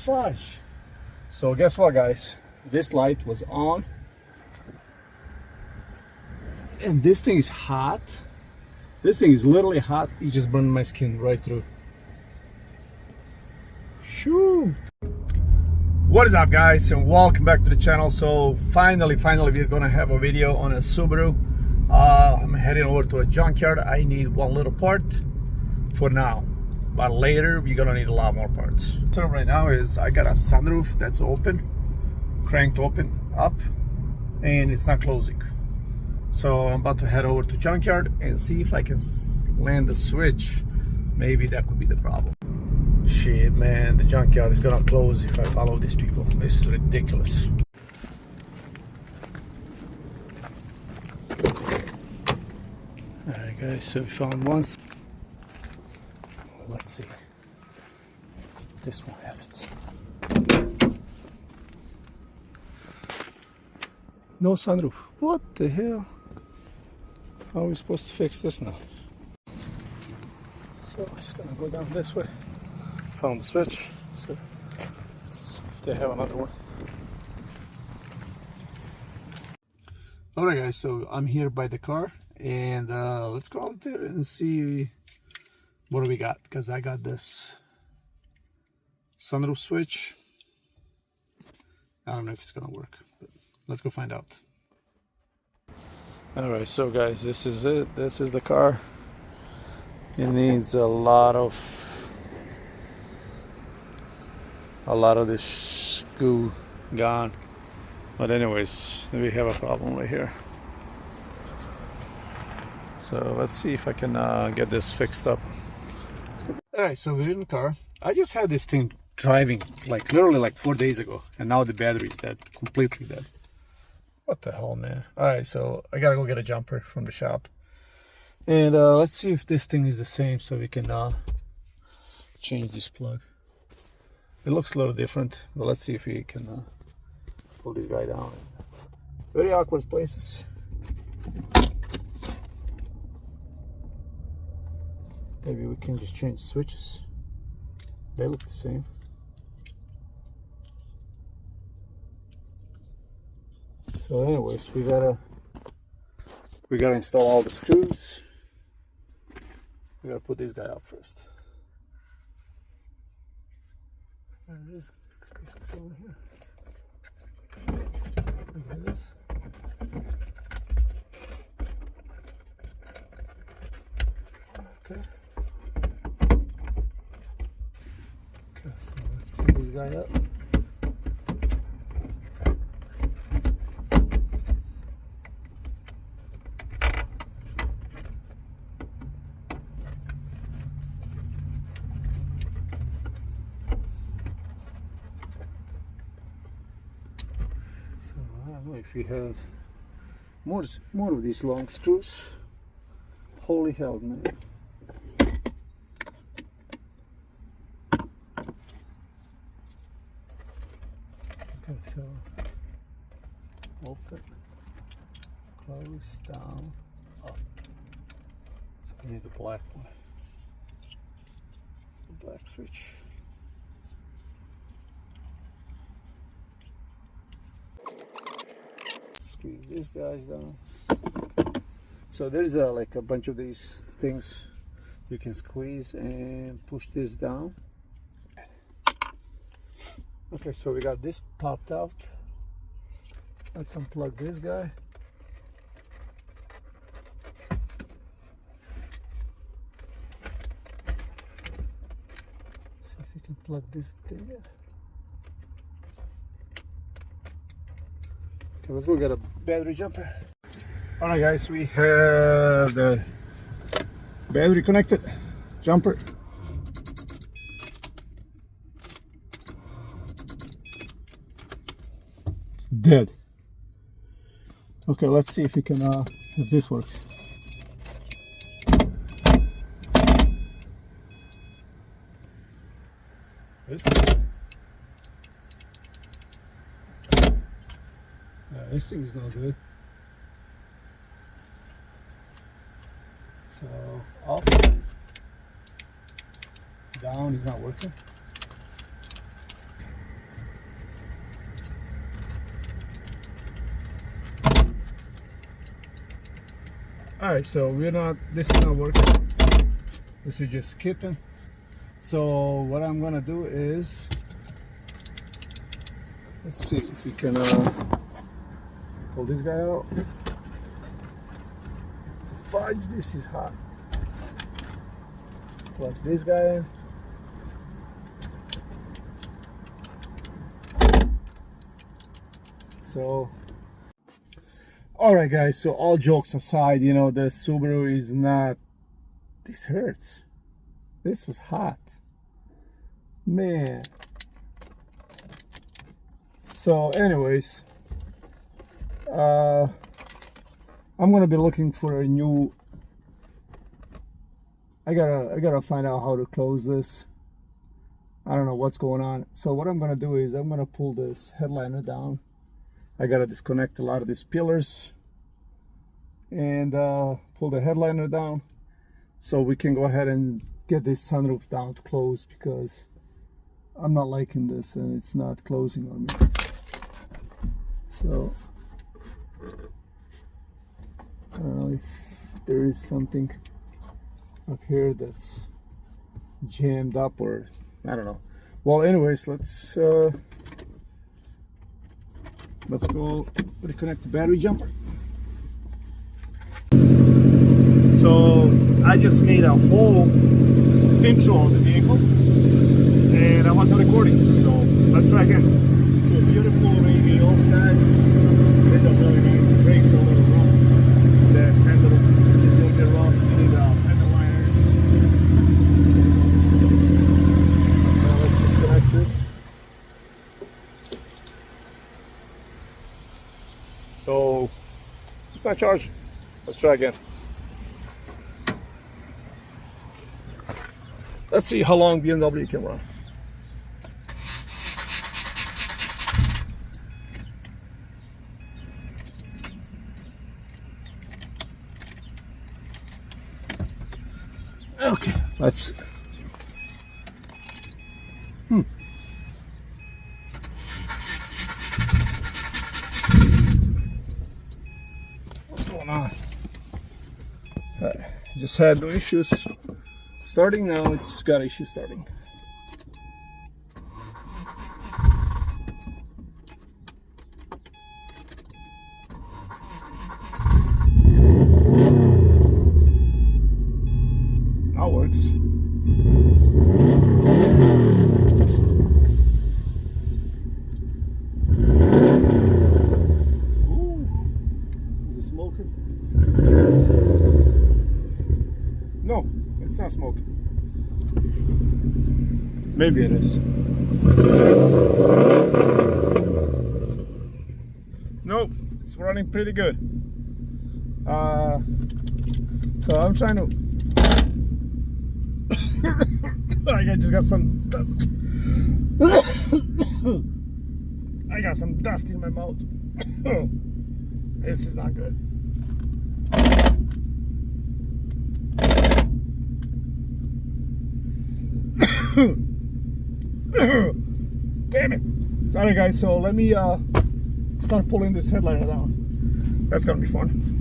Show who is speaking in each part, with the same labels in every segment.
Speaker 1: fudge. So guess what, guys? This light was on. And this thing is hot. This thing is literally hot. It just burned my skin right through. Shoot. What is up, guys, and welcome back to the channel. So finally we're gonna have a video on a Subaru. I'm heading over to a junkyard. I need one little part for now, but later we're gonna need a lot more parts. So right now is I got a sunroof that's open, cranked open up, and it's not closing. So I'm about to head over to junkyard and see if I can land the switch. Maybe that could be the problem. Shit, man, the junkyard is gonna close if I follow these people. This is ridiculous. Alright, guys, so we found one. Let's see. This one has it. No sunroof. What the hell? How are we supposed to fix this now? So I'm just gonna go down this way. Found the switch, so let's see if they have another one. Alright, guys, so I'm here by the car, and let's go out there and see what do we got, because I got this sunroof switch. I don't know if it's gonna work, but let's go find out. Alright, so guys, this is it. This is the car. It needs a lot of this goo gone, but anyways, we have a problem right here. So let's see if I can get this fixed up. All right, so we're in the car. I just had this thing driving like literally like 4 days ago, and now the battery is dead, completely dead. What the hell, man? All right, so I gotta go get a jumper from the shop, and let's see if this thing is the same, so we can change this plug. It looks a little different, but let's see if we can pull this guy down. Very awkward places. Maybe we can just change switches. They look the same. So anyways, we gotta install all the screws. We gotta put this guy up first. There it is. Over here. Look at this. Okay. Okay, so let's put this guy up. If you have more of these long screws, holy hell, man. Okay, so open, close, down, up. So we need the black one, the black switch. Squeeze these guys down. So there's like a bunch of these things you can squeeze and push this down. Okay, so we got this popped out. Let's unplug this guy. See if we can plug this thing in. Okay, let's go get a battery jumper. Alright, guys, we have the battery connected, jumper. It's dead. Okay, let's see if we can if this works. This thing is not good. So up, down is not working. Alright, so this is not working. This is just skipping. So what I'm gonna do is, let's see if we can pull this guy out. Fudge, this is hot. Plug this guy in. So, alright guys, so all jokes aside, you know, the Subaru is not, this hurts. This was hot. Man. So anyways, I'm gonna be looking for a new, I gotta find out how to close this. I don't know what's going on. So what I'm gonna do is I'm gonna pull this headliner down. I gotta disconnect a lot of these pillars and pull the headliner down so we can go ahead and get this sunroof down to close, because I'm not liking this and it's not closing on me. So I don't know if there is something up here that's jammed up, or I don't know. Well, anyways, let's go reconnect the battery jumper. So I just made a whole intro of the vehicle and I wasn't recording, so let's try again. So beautiful rainy hills, guys. These are really nice. The brakes are a little rough. The fender is a little bit rough. You need fender liners. Now let's disconnect this. So it's not charging. Let's try again. Let's see how long BMW can run. Okay, let's. What's going on? Just had no issues starting. Now it's got issues starting. That works. Ooh, is it smoking? No, it's not smoking. Maybe it is. Nope, it's running pretty good. So I'm trying to. I just got some dust. I got some dust in my mouth. This is not good. Damn it. Sorry guys, so let me start pulling this headliner down. That's gonna be fun.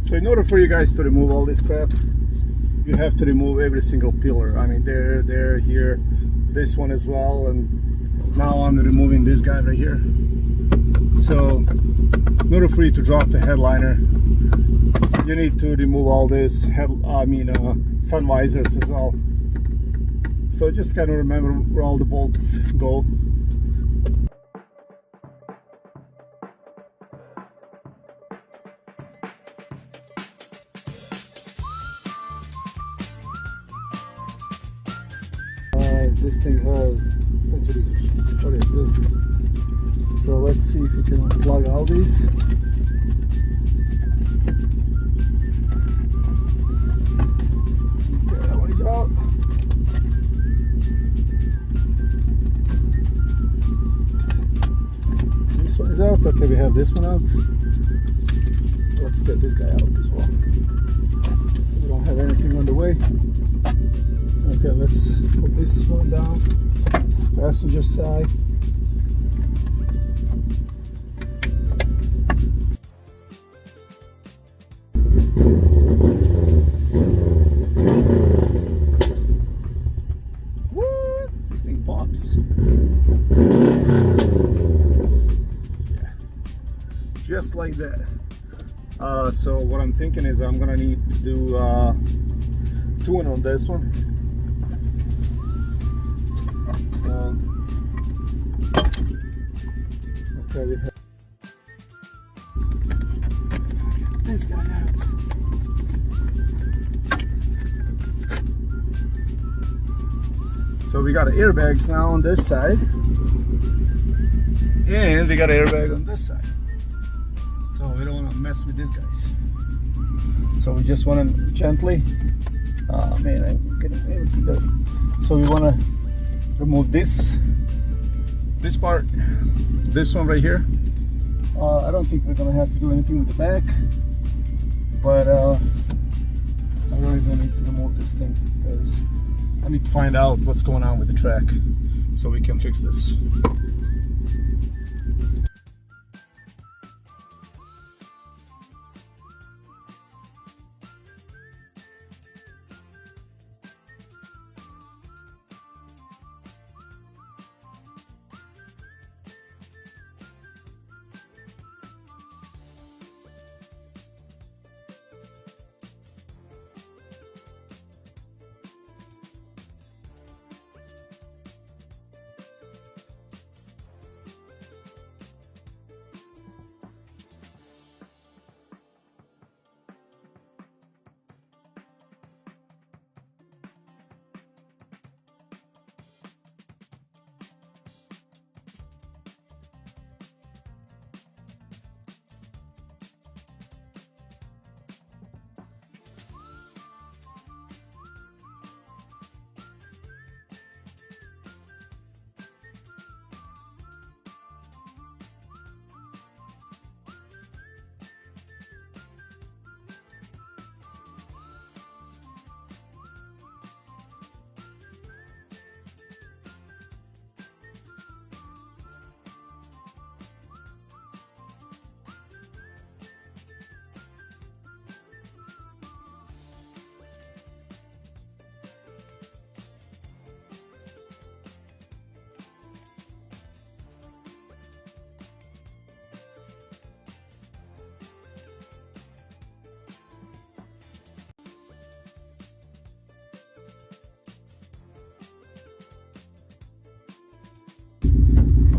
Speaker 1: So in order for you guys to remove all this crap, you have to remove every single pillar. I mean, there, here, this one as well, and now I'm removing this guy right here. So in order for you to drop the headliner, you need to remove all this sun visors as well. So just kind of remember where all the bolts go. This thing has, what is this? So let's see if we can unplug all these. Okay, that one is out. This one is out. Okay, we have this one out. Let's get this guy out as well. So we don't have anything on the way. Okay, let's put this one down. passenger side. What? This thing pops. Yeah, just like that. So what I'm thinking is I'm gonna need to do tune on this one. Okay, we have this guy out. So we got airbags now on this side, and we got an airbag on this side. So we don't want to mess with these guys. So we just want to gently, man, I'm getting able to go. So we want to remove this part, this one right here. I don't think we're gonna have to do anything with the back, but I really don't need to remove this thing because I need to find out what's going on with the track so we can fix this.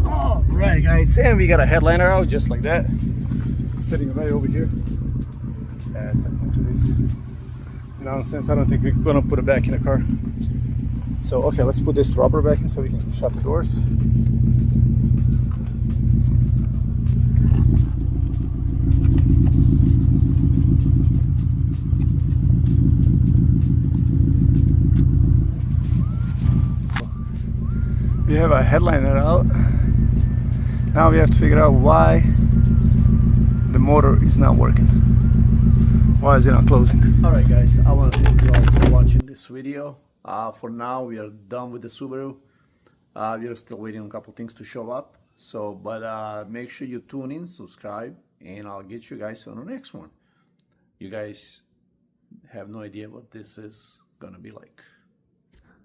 Speaker 1: Alright guys, and we got a headliner out just like that. It's sitting right over here. Yeah, it's got a bunch of this nonsense. I don't think we're gonna put it back in the car. So okay, let's put this rubber back in so we can shut the doors. We have a headliner out. Now we have to figure out why the motor is not working. Why is it not closing? Alright guys, I want to thank you all for watching this video. For now we are done with the Subaru. We are still waiting on a couple things to show up. So, but make sure you tune in, subscribe, and I'll get you guys on the next one. You guys have no idea what this is gonna be like.